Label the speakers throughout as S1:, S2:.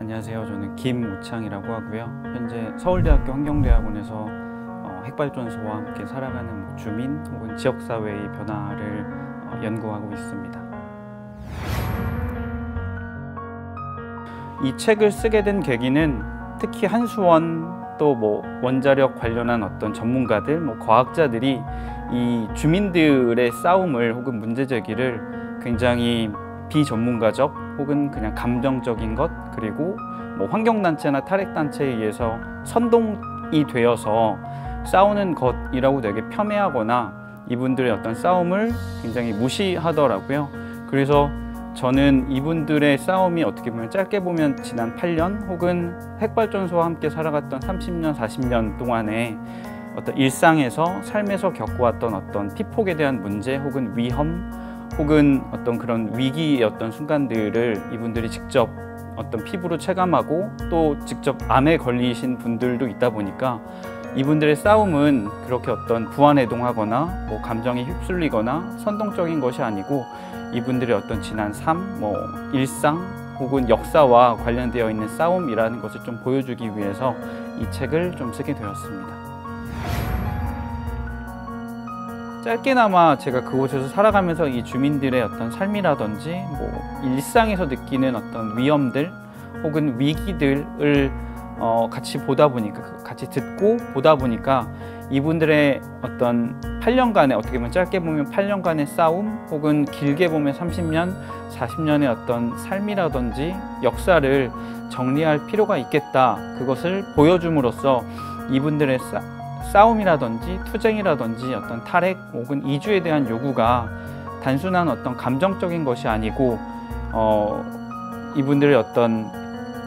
S1: 안녕하세요. 저는 김우창이라고 하고요. 현재 서울대학교 환경대학원에서 핵발전소와 함께 살아가는 주민 혹은 지역사회의 변화를 연구하고 있습니다. 이 책을 쓰게 된 계기는 특히 한수원 또 원자력 관련한 어떤 전문가들, 과학자들이 이 주민들의 싸움을 혹은 문제 제기를 굉장히 비전문가적 혹은 그냥 감정적인 것, 그리고 환경단체나 탈핵단체에 의해서 선동이 되어서 싸우는 것이라고 되게 폄훼하거나 이분들의 어떤 싸움을 굉장히 무시하더라고요. 그래서 저는 이분들의 싸움이 어떻게 보면 짧게 보면 지난 8년 혹은 핵발전소와 함께 살아갔던 30년, 40년 동안의 어떤 일상에서 삶에서 겪어왔던 어떤 피폭에 대한 문제 혹은 위험 혹은 어떤 그런 위기의 어떤 순간들을 이분들이 직접 어떤 피부로 체감하고 또 직접 암에 걸리신 분들도 있다 보니까 이분들의 싸움은 그렇게 어떤 부안해동하거나 감정에 휩쓸리거나 선동적인 것이 아니고 이분들의 어떤 지난 삶, 일상 혹은 역사와 관련되어 있는 싸움이라는 것을 좀 보여주기 위해서 이 책을 좀 쓰게 되었습니다. 짧게나마 제가 그곳에서 살아가면서 이 주민들의 어떤 삶이라든지 일상에서 느끼는 어떤 위험들 혹은 위기들을 같이 보다 보니까, 같이 듣고 보다 보니까 이분들의 어떤 8년간의, 어떻게 보면 짧게 보면 8년간의 싸움 혹은 길게 보면 30년, 40년의 어떤 삶이라든지 역사를 정리할 필요가 있겠다. 그것을 보여줌으로써 이분들의 싸움이라든지 투쟁이라든지 어떤 탈핵 혹은 이주에 대한 요구가 단순한 어떤 감정적인 것이 아니고 이분들의 어떤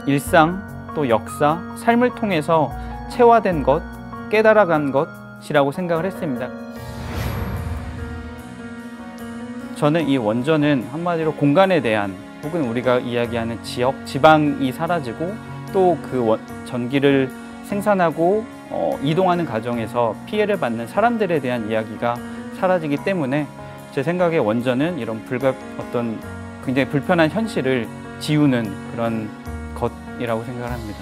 S1: 일상 또 역사, 삶을 통해서 체화된 것, 깨달아간 것이라고 생각을 했습니다. 저는 이 원전은 한마디로 공간에 대한 혹은 우리가 이야기하는 지역, 지방이 사라지고 또 그 전기를 생산하고 이동하는 과정에서 피해를 받는 사람들에 대한 이야기가 사라지기 때문에 제 생각에 원전은 이런 어떤 굉장히 불편한 현실을 지우는 그런 것이라고 생각을 합니다.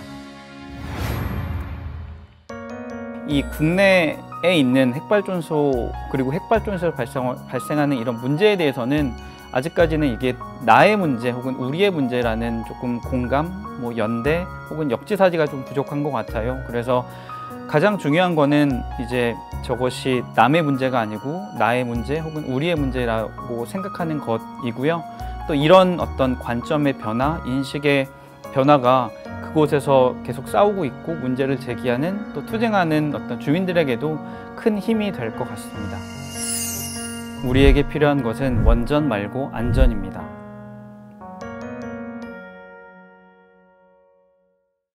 S1: 이 국내에 있는 핵발전소 그리고 핵발전소에서 발생하는 이런 문제에 대해서는 아직까지는 이게 나의 문제 혹은 우리의 문제라는 조금 공감, 연대 혹은 역지사지가 좀 부족한 것 같아요. 그래서 가장 중요한 거는 이제 저것이 남의 문제가 아니고 나의 문제 혹은 우리의 문제라고 생각하는 것이고요. 또 이런 어떤 관점의 변화, 인식의 변화가 그곳에서 계속 싸우고 있고 문제를 제기하는 또 투쟁하는 어떤 주민들에게도 큰 힘이 될 것 같습니다. 우리에게 필요한 것은 원전 말고 안전입니다.